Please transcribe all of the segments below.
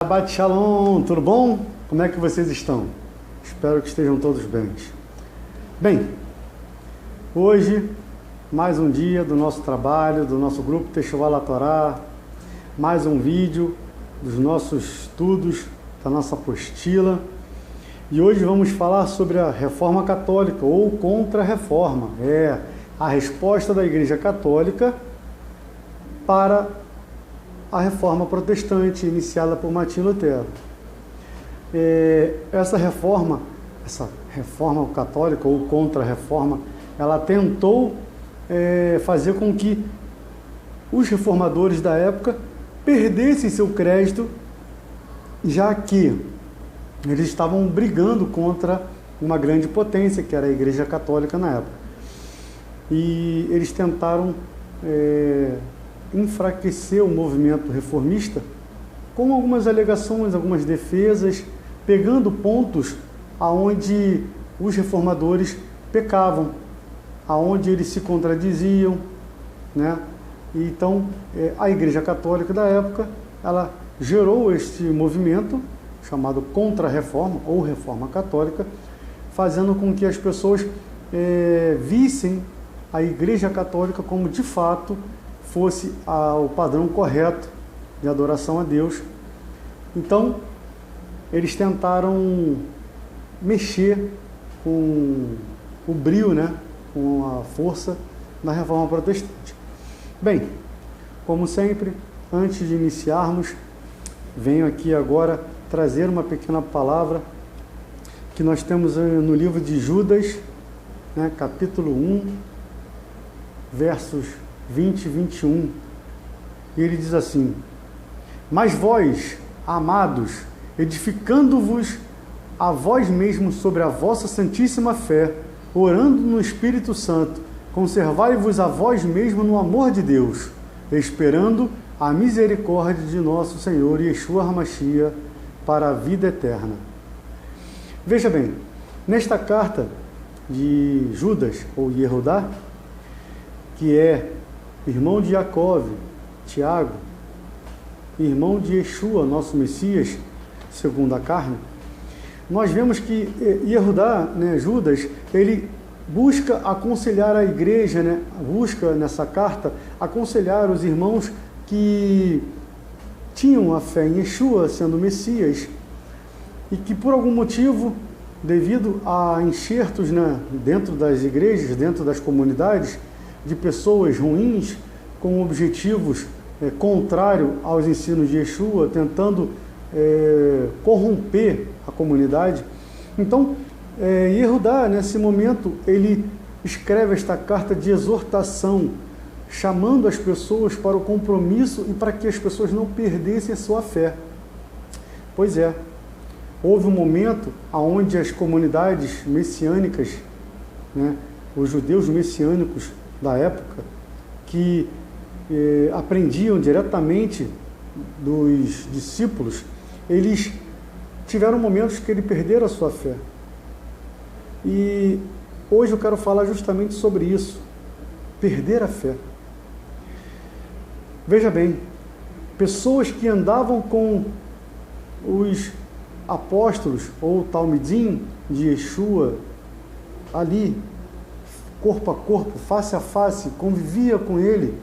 Shabbat Shalom, tudo bom? Como é que vocês estão? Espero que estejam todos bem. Bem, hoje, mais um dia do nosso trabalho, do nosso grupo Teshuva Torá, mais um vídeo dos nossos estudos, da nossa apostila. E hoje vamos falar sobre a Reforma Católica ou Contra-Reforma. É a resposta da Igreja Católica para a Reforma Protestante, iniciada por Martinho Lutero. Essa reforma católica ou contra-reforma, ela tentou fazer com que os reformadores da época perdessem seu crédito, já que eles estavam brigando contra uma grande potência, que era a Igreja Católica na época. E eles tentaram enfraquecer o movimento reformista com algumas alegações, algumas defesas, pegando pontos aonde os reformadores pecavam, aonde eles se contradiziam, né? Então, a Igreja Católica da época, ela gerou este movimento chamado Contra-Reforma ou Reforma Católica, fazendo com que as pessoas vissem a Igreja Católica como de fato fosse o padrão correto de adoração a Deus. Então, eles tentaram mexer com o brio, né, com a força da Reforma Protestante. Bem, como sempre, antes de iniciarmos, venho aqui agora trazer uma pequena palavra que nós temos no livro de Judas, né, capítulo 1, versos 20 e 21, e ele diz assim: mas vós, amados, edificando-vos a vós mesmos sobre a vossa santíssima fé, orando no Espírito Santo, conservai-vos a vós mesmos no amor de Deus, esperando a misericórdia de nosso Senhor Yeshua HaMashiach para a vida eterna. Veja bem, nesta carta de Judas, ou Yehudá, que é irmão de Jacó, Tiago, irmão de Yeshua, nosso Messias, segundo a carne, nós vemos que Yehudá, né, Judas, ele busca aconselhar a igreja, né, busca nessa carta aconselhar os irmãos que tinham a fé em Yeshua, sendo Messias, e que por algum motivo, devido a enxertos, né, dentro das igrejas, dentro das comunidades, de pessoas ruins, com objetivos contrários aos ensinos de Yeshua, tentando corromper a comunidade. Então, Yehudá, nesse momento, ele escreve esta carta de exortação, chamando as pessoas para o compromisso e para que as pessoas não perdessem a sua fé. Pois é, houve um momento onde as comunidades messiânicas, né, os judeus messiânicos da época, que aprendiam diretamente dos discípulos, eles tiveram momentos que eles perderam a sua fé. E hoje eu quero falar justamente sobre isso, perder a fé. Veja bem, pessoas que andavam com os apóstolos ou Talmidim de Yeshua ali, corpo a corpo, face a face, convivia com ele,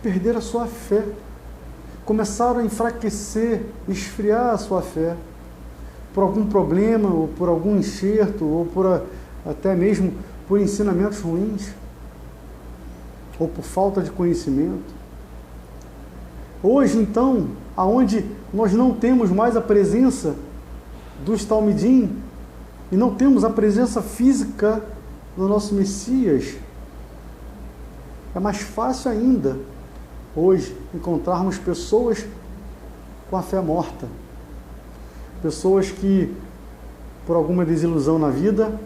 perderam a sua fé, começaram a enfraquecer, esfriar a sua fé, por algum problema, ou por algum enxerto, ou até mesmo por ensinamentos ruins, ou por falta de conhecimento. Hoje, então, aonde nós não temos mais a presença dos Talmidim, e não temos a presença física do nosso Messias, é mais fácil ainda hoje encontrarmos pessoas com a fé morta, pessoas que por alguma desilusão na vida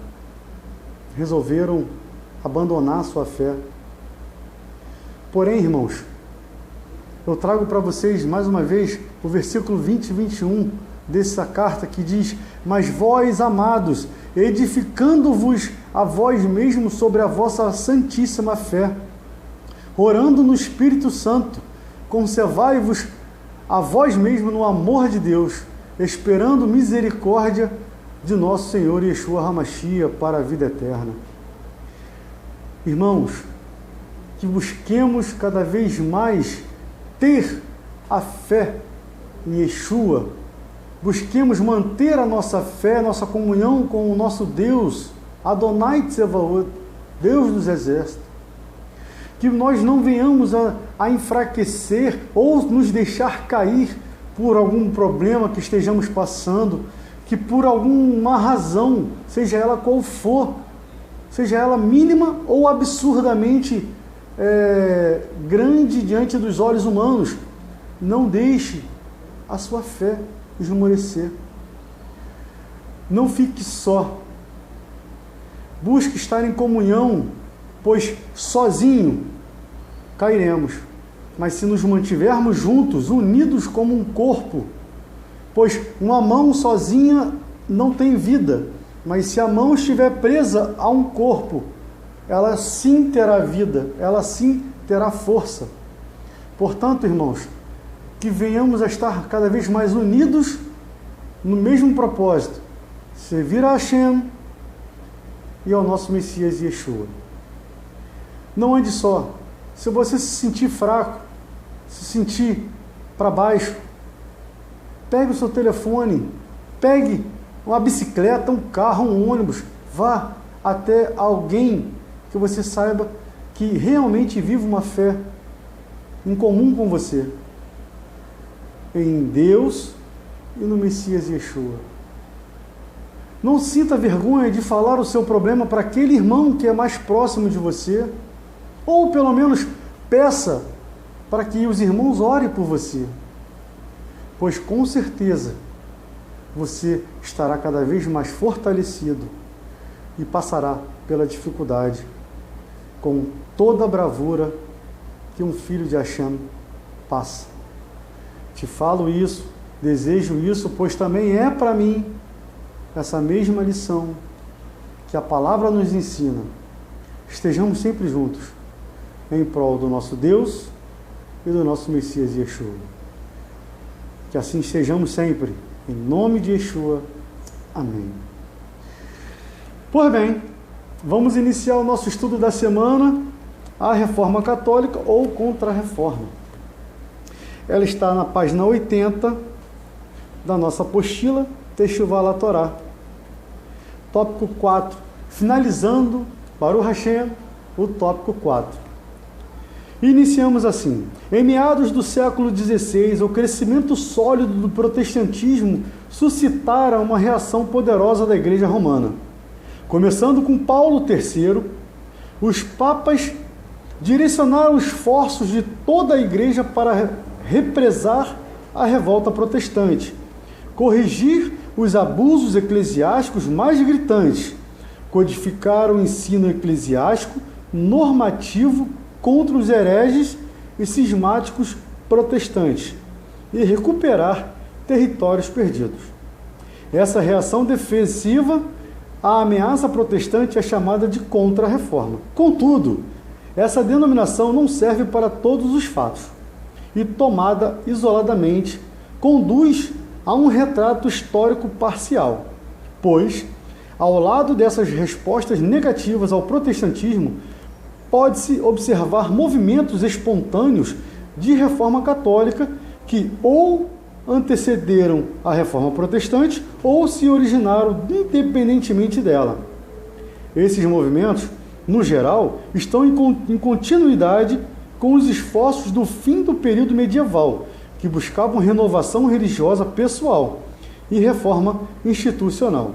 resolveram abandonar a sua fé. Porém, irmãos, eu trago para vocês mais uma vez o versículo 20 e 21 dessa carta, que diz: mas vós, amados, edificando-vos a vós mesmos sobre a vossa santíssima fé, orando no Espírito Santo, conservai-vos a vós mesmo no amor de Deus, esperando misericórdia de nosso Senhor Yeshua HaMashiach para a vida eterna. Irmãos, que busquemos cada vez mais ter a fé em Yeshua, busquemos manter a nossa fé, nossa comunhão com o nosso Deus, Adonai Tsevaot, Deus dos exércitos. Que nós não venhamos a enfraquecer ou nos deixar cair por algum problema que estejamos passando, que por alguma razão, seja ela qual for, seja ela mínima ou absurdamente grande diante dos olhos humanos, não deixe a sua fé esmorecer. Não fique só. Busque estar em comunhão, pois sozinho cairemos. Mas se nos mantivermos juntos, unidos como um corpo, pois uma mão sozinha não tem vida, mas se a mão estiver presa a um corpo, ela sim terá vida, ela sim terá força. Portanto, irmãos, que venhamos a estar cada vez mais unidos no mesmo propósito, servir a Hashem e ao nosso Messias Yeshua. Não ande só. Se você se sentir fraco, se sentir para baixo, pegue o seu telefone, pegue uma bicicleta, um carro, um ônibus, vá até alguém que você saiba que realmente vive uma fé em comum com você, em Deus e no Messias Yeshua. Não sinta vergonha de falar o seu problema para aquele irmão que é mais próximo de você, ou pelo menos peça para que os irmãos orem por você, pois com certeza você estará cada vez mais fortalecido e passará pela dificuldade com toda a bravura que um filho de Hashem passa. Te falo isso, desejo isso, pois também é para mim essa mesma lição que a palavra nos ensina. Estejamos sempre juntos em prol do nosso Deus e do nosso Messias Yeshua. Que assim estejamos sempre, em nome de Yeshua. Amém. Pois bem, vamos iniciar o nosso estudo da semana, a Reforma Católica ou Contra-Reforma. Ela está na página 80 da nossa apostila, Teshuvah LaTorá. Tópico 4, finalizando, Baruch Hashem, o tópico 4. Iniciamos assim. Em meados do século XVI, o crescimento sólido do protestantismo suscitara uma reação poderosa da Igreja Romana. Começando com Paulo III, os papas direcionaram esforços de toda a Igreja para represar a revolta protestante, corrigir os abusos eclesiásticos mais gritantes, codificar o ensino eclesiástico normativo contra os hereges e cismáticos protestantes e recuperar territórios perdidos. Essa reação defensiva à ameaça protestante é chamada de Contra-Reforma. Contudo, essa denominação não serve para todos os fatos e, tomada isoladamente, conduz a um retrato histórico parcial, pois, ao lado dessas respostas negativas ao protestantismo, pode-se observar movimentos espontâneos de reforma católica que ou antecederam a reforma protestante ou se originaram independentemente dela. Esses movimentos, no geral, estão em continuidade com os esforços do fim do período medieval, que buscavam renovação religiosa pessoal e reforma institucional,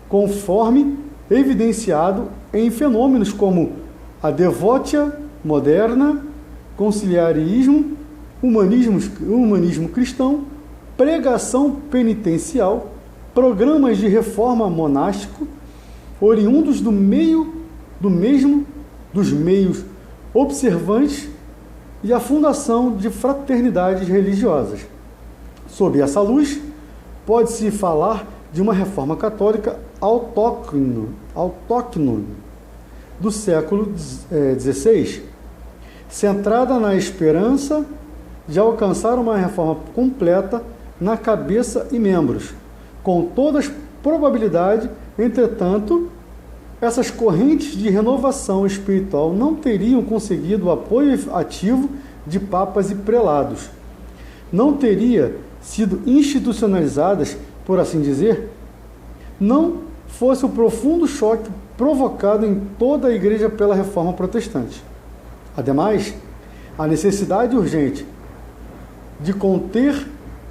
conforme evidenciado em fenômenos como a devotia moderna, conciliarismo, humanismo cristão, pregação penitencial, programas de reforma monástico, oriundos dos meios observantes e a fundação de fraternidades religiosas. Sob essa luz, pode-se falar de uma reforma católica autóctone do século XVI, centrada na esperança de alcançar uma reforma completa na cabeça e membros. Com toda probabilidade, entretanto, essas correntes de renovação espiritual não teriam conseguido o apoio ativo de papas e prelados. Não teria sido institucionalizadas, por assim dizer, não fosse o profundo choque provocado em toda a igreja pela reforma protestante. Ademais, a necessidade urgente de conter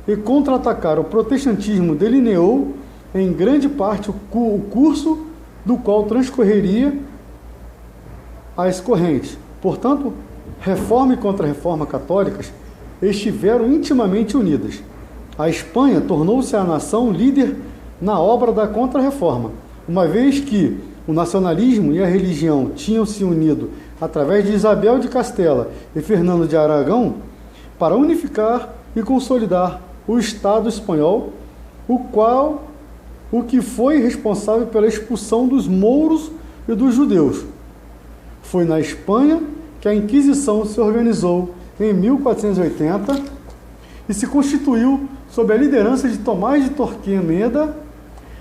e contra-atacar o protestantismo delineou em grande parte o curso do qual transcorreria as correntes. Portanto, reforma e contra-reforma católicas estiveram intimamente unidas. A Espanha tornou-se a nação líder na obra da contra-reforma, uma vez que o nacionalismo e a religião tinham se unido através de Isabel de Castela e Fernando de Aragão para unificar e consolidar o Estado espanhol, o que foi responsável pela expulsão dos mouros e dos judeus. Foi na Espanha que a Inquisição se organizou em 1480 e se constituiu sob a liderança de Tomás de Torquemada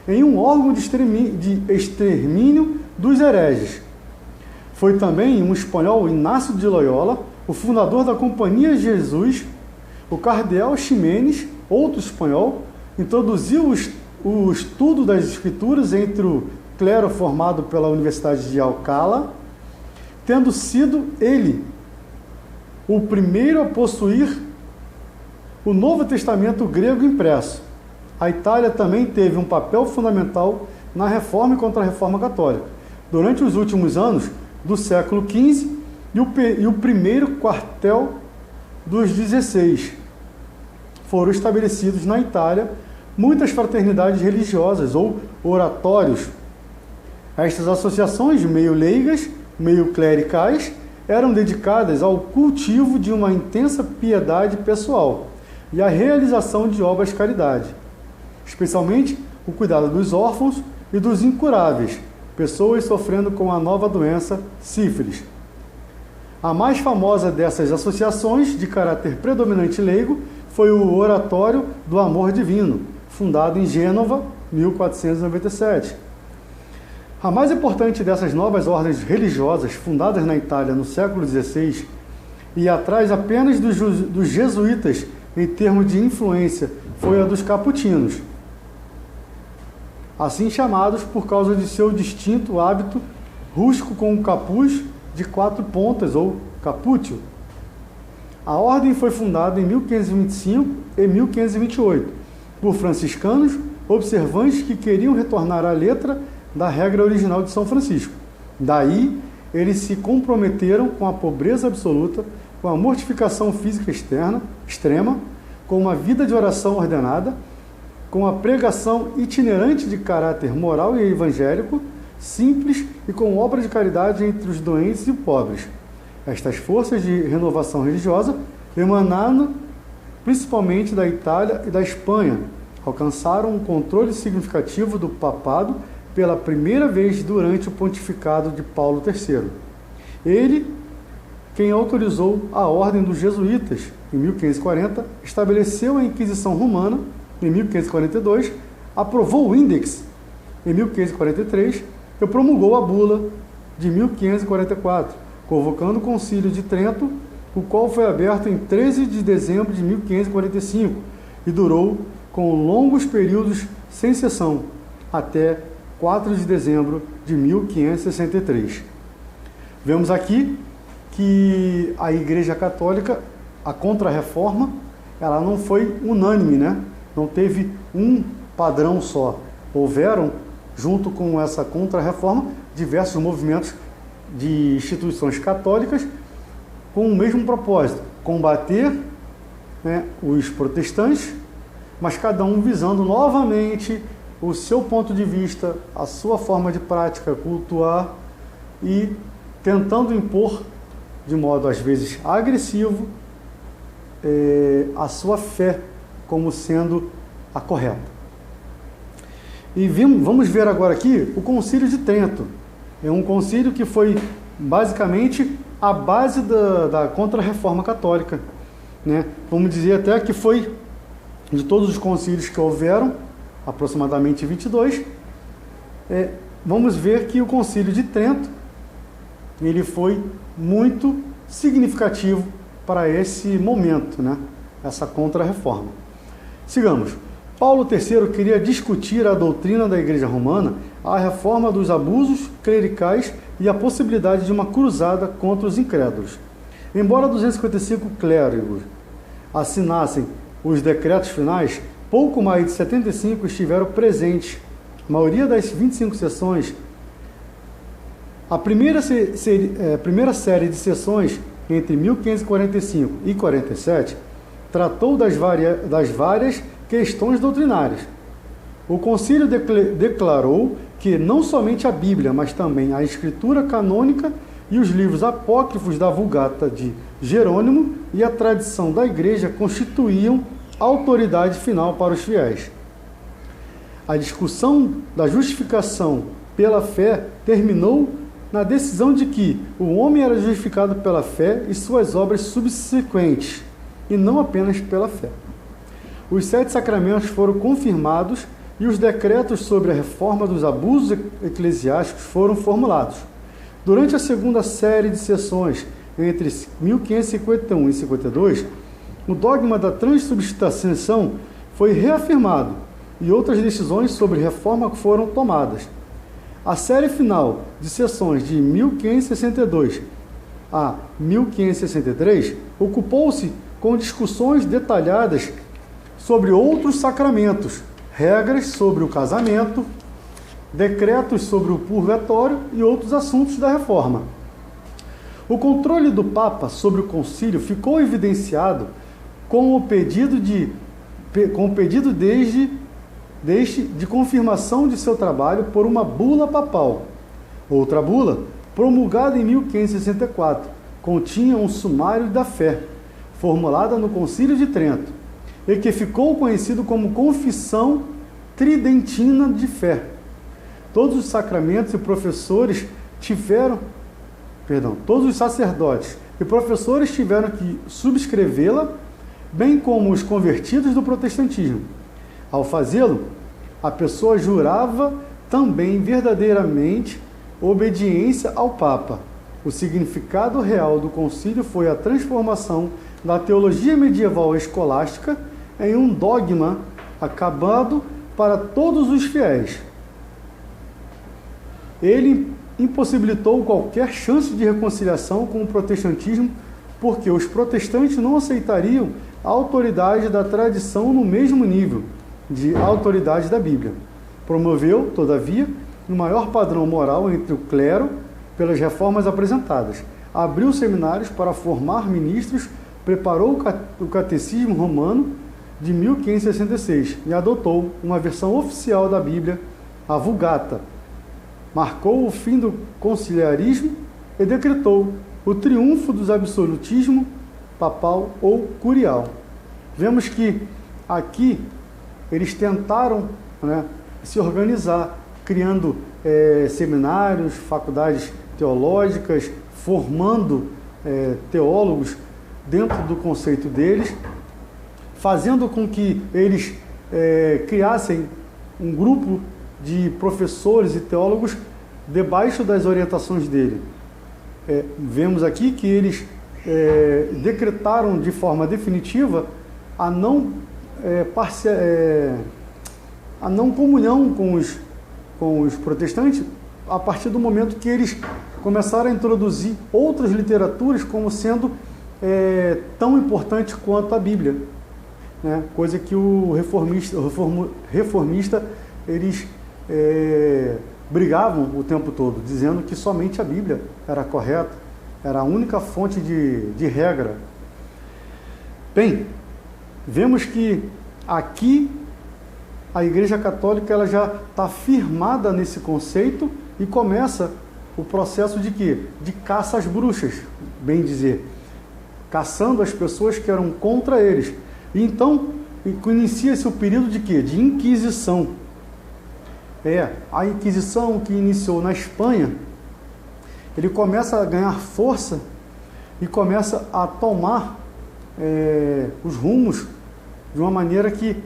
em um órgão de extermínio dos hereges. Foi também um espanhol, Inácio de Loyola, o fundador da Companhia de Jesus, o cardeal Ximenes, outro espanhol, introduziu o estudo das escrituras entre o clero formado pela Universidade de Alcalá, tendo sido ele o primeiro a possuir o Novo Testamento grego impresso. A Itália também teve um papel fundamental na reforma e contra-reforma católica. Durante os últimos anos do século XV e o primeiro quartel dos 16, foram estabelecidos na Itália muitas fraternidades religiosas ou oratórios. Estas associações, meio leigas, meio clericais, eram dedicadas ao cultivo de uma intensa piedade pessoal e à realização de obras de caridade, especialmente o cuidado dos órfãos e dos incuráveis, pessoas sofrendo com a nova doença sífilis. A mais famosa dessas associações, de caráter predominante leigo, foi o Oratório do Amor Divino, fundado em Gênova, 1497. A mais importante dessas novas ordens religiosas, fundadas na Itália no século XVI, e atrás apenas dos jesuítas em termos de influência, foi a dos capuchinos, assim chamados por causa de seu distinto hábito rústico com um capuz de 4 pontas, ou capúcio. A ordem foi fundada em 1525 e 1528 por franciscanos observantes que queriam retornar à letra da regra original de São Francisco. Daí, eles se comprometeram com a pobreza absoluta, com a mortificação física extrema, com uma vida de oração ordenada, com a pregação itinerante de caráter moral e evangélico, simples e com obra de caridade entre os doentes e pobres. Estas forças de renovação religiosa emanaram principalmente da Itália e da Espanha, alcançaram um controle significativo do papado pela primeira vez durante o pontificado de Paulo III. Ele, quem autorizou a ordem dos jesuítas em 1540, estabeleceu a Inquisição Romana em 1542, aprovou o Índex em 1543 e promulgou a bula de 1544, convocando o Concílio de Trento, o qual foi aberto em 13 de dezembro de 1545 e durou com longos períodos sem sessão, até 4 de dezembro de 1563. Vemos aqui que a Igreja Católica, a Contra-Reforma, ela não foi unânime, né? Não teve um padrão só. Houveram, junto com essa Contra-Reforma, diversos movimentos de instituições católicas com o mesmo propósito, combater, né, os protestantes, mas cada um visando novamente o seu ponto de vista, a sua forma de prática, cultuar e tentando impor, de modo às vezes agressivo, a sua fé como sendo a correta. E vamos ver agora aqui o Concílio de Trento. É um concílio que foi basicamente a base da Contra-Reforma Católica. né? Vamos dizer até que foi, de todos os concílios que houveram, aproximadamente 22, vamos ver que o Concílio de Trento, ele foi muito significativo para esse momento, né? Essa contra-reforma. Sigamos. Paulo III queria discutir a doutrina da Igreja Romana, a reforma dos abusos clericais e a possibilidade de uma cruzada contra os incrédulos. Embora 255 clérigos assinassem os decretos finais, pouco mais de 75 estiveram presentes. A maioria das 25 sessões, a primeira série de sessões entre 1545 e 47 tratou das várias questões doutrinárias. O concílio declarou que não somente a Bíblia, mas também a Escritura canônica e os livros apócrifos da Vulgata de Jerônimo e a tradição da Igreja constituíam a autoridade final para os fiéis. A discussão da justificação pela fé terminou na decisão de que o homem era justificado pela fé e suas obras subsequentes, e não apenas pela fé. Os 7 sacramentos foram confirmados e os decretos sobre a reforma dos abusos eclesiásticos foram formulados. Durante a segunda série de sessões, entre 1551 e 52, o dogma da transubstanciação foi reafirmado e outras decisões sobre reforma foram tomadas. A série final de sessões de 1562 a 1563 ocupou-se com discussões detalhadas sobre outros sacramentos, regras sobre o casamento, decretos sobre o purgatório e outros assuntos da reforma. O controle do Papa sobre o concílio ficou evidenciado com o pedido de confirmação de seu trabalho por uma bula papal. Outra bula, promulgada em 1564, continha um sumário da fé, formulada no Concílio de Trento, e que ficou conhecido como Confissão Tridentina de Fé. Todos os sacramentos e professores todos os sacerdotes e professores tiveram que subscrevê-la, bem como os convertidos do protestantismo. Ao fazê-lo, a pessoa jurava também verdadeiramente obediência ao Papa. O significado real do concílio foi a transformação da teologia medieval escolástica em um dogma acabado para todos os fiéis. Ele impossibilitou qualquer chance de reconciliação com o protestantismo, porque os protestantes não aceitariam a autoridade da tradição no mesmo nível de autoridade da Bíblia. Promoveu, todavia, um maior padrão moral entre o clero pelas reformas apresentadas. Abriu seminários para formar ministros, preparou o Catecismo Romano de 1566 e adotou uma versão oficial da Bíblia, a Vulgata. Marcou o fim do conciliarismo e decretou o triunfo do absolutismo papal ou curial. Vemos que aqui eles tentaram, se organizar, criando seminários, faculdades teológicas, formando teólogos dentro do conceito deles, fazendo com que eles criassem um grupo de professores e teólogos debaixo das orientações dele. Vemos aqui que eles decretaram de forma definitiva a não comunhão com os protestantes a partir do momento que eles começaram a introduzir outras literaturas como sendo tão importante quanto a Bíblia, né? Coisa que o reformista eles brigavam o tempo todo, dizendo que somente a Bíblia era correta, era a única fonte de regra. Bem, vemos que aqui a Igreja Católica ela já está firmada nesse conceito e começa o processo de quê? De caça às bruxas, bem dizer, caçando as pessoas que eram contra eles. E então inicia-se o período de quê? De Inquisição. A Inquisição que iniciou na Espanha, ele começa a ganhar força e começa a tomar os rumos de uma maneira que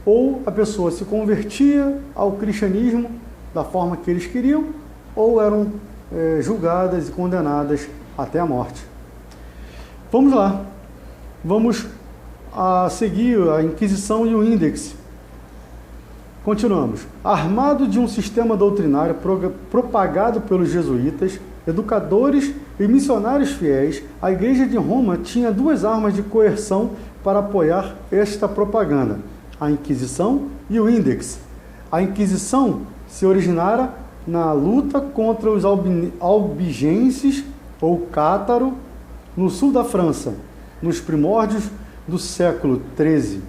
ou a pessoa se convertia ao cristianismo da forma que eles queriam, ou eram julgadas e condenadas até a morte. Vamos lá, vamos a seguir a Inquisição e o Índex. Continuamos. Armado de um sistema doutrinário propagado pelos jesuítas, educadores e missionários fiéis, a Igreja de Roma tinha duas armas de coerção para apoiar esta propaganda: a Inquisição e o Índex. A Inquisição se originara na luta contra os albigenses ou cátaro no sul da França, nos primórdios do século XIII.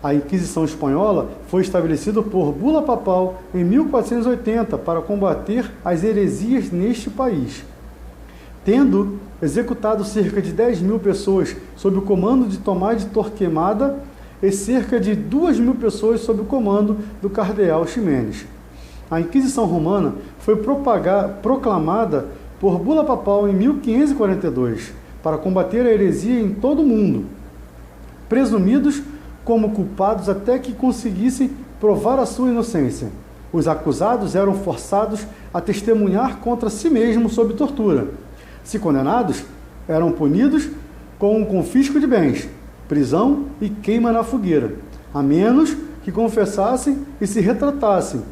A Inquisição espanhola foi estabelecida por bula papal em 1480 para combater as heresias neste país, tendo executado cerca de 10.000 pessoas sob o comando de Tomás de Torquemada e cerca de 2.000 pessoas sob o comando do cardeal Ximenes. A Inquisição Romana foi proclamada por bula papal em 1542 para combater a heresia em todo o mundo, presumidos como culpados até que conseguissem provar a sua inocência. Os acusados eram forçados a testemunhar contra si mesmos sob tortura. Se condenados, eram punidos com um confisco de bens, prisão e queima na fogueira, a menos que confessassem e se retratassem.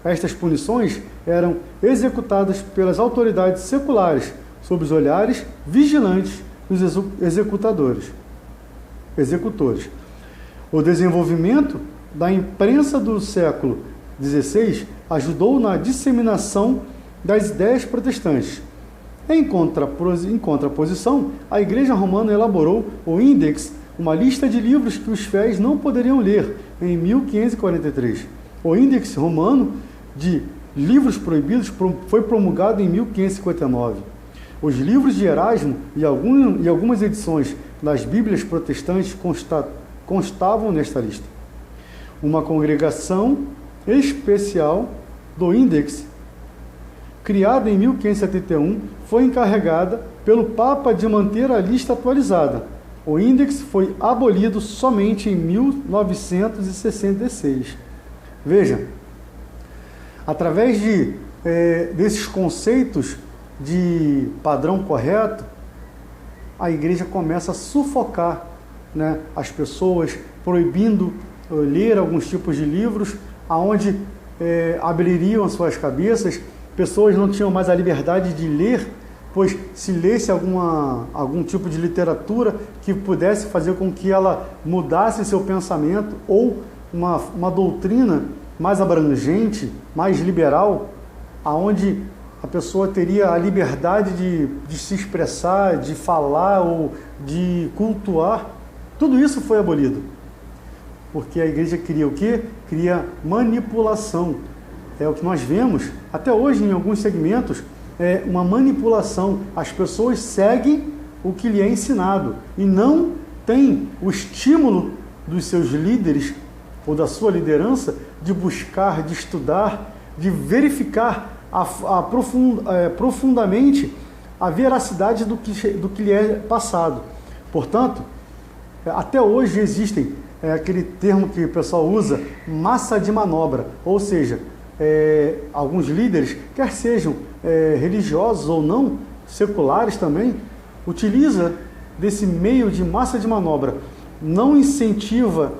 Estas punições eram executadas pelas autoridades seculares, sob os olhares vigilantes dos executores. O desenvolvimento da imprensa do século XVI ajudou na disseminação das ideias protestantes. Em contraposição, a Igreja Romana elaborou o Índex, uma lista de livros que os fiéis não poderiam ler, em 1543. O Índex Romano de Livros Proibidos foi promulgado em 1559. Os livros de Erasmo e algumas edições das Bíblias protestantes constavam nesta lista. Uma congregação especial do Índex, criada em 1571, foi encarregada pelo Papa de manter a lista atualizada. O Índex foi abolido somente em 1966. Veja, através desses conceitos de padrão correto, a igreja começa a sufocar, né, as pessoas, proibindo ler alguns tipos de livros, aonde abririam as suas cabeças. Pessoas não tinham mais a liberdade de ler, pois se lesse algum tipo de literatura que pudesse fazer com que ela mudasse seu pensamento, ou uma doutrina mais abrangente, mais liberal, aonde a pessoa teria a liberdade de se expressar, de falar ou de cultuar. Tudo isso foi abolido, porque a igreja queria o quê? Queria manipulação. É o que nós vemos até hoje em alguns segmentos, é uma manipulação. As pessoas seguem o que lhe é ensinado e não têm o estímulo dos seus líderes ou da sua liderança de buscar, de estudar, de verificar profundamente a veracidade do que lhe é passado. Portanto, até hoje existem aquele termo que o pessoal usa, massa de manobra, ou seja, alguns líderes, quer sejam religiosos ou não, seculares também, utiliza desse meio de massa de manobra, não incentiva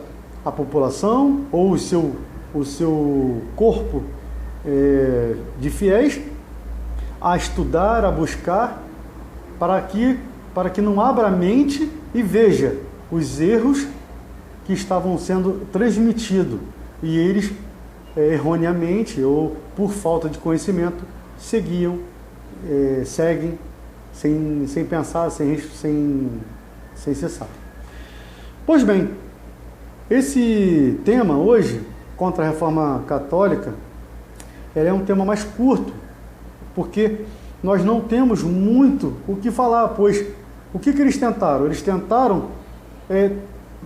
a população ou o seu corpo de fiéis a estudar, a buscar, para que não abra a mente e veja os erros que estavam sendo transmitidos, e eles erroneamente ou por falta de conhecimento seguem sem pensar, sem cessar. Pois bem, esse tema hoje, contra a Reforma Católica, é um tema mais curto, porque nós não temos muito o que falar, pois o que eles tentaram? Eles tentaram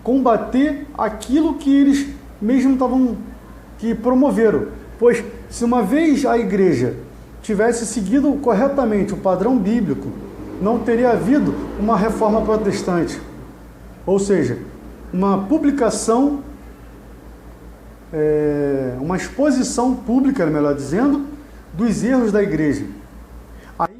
combater aquilo que eles mesmos que promoveram, pois se uma vez a igreja tivesse seguido corretamente o padrão bíblico, não teria havido uma reforma protestante. Ou seja, uma publicação, uma exposição pública, melhor dizendo, dos erros da igreja.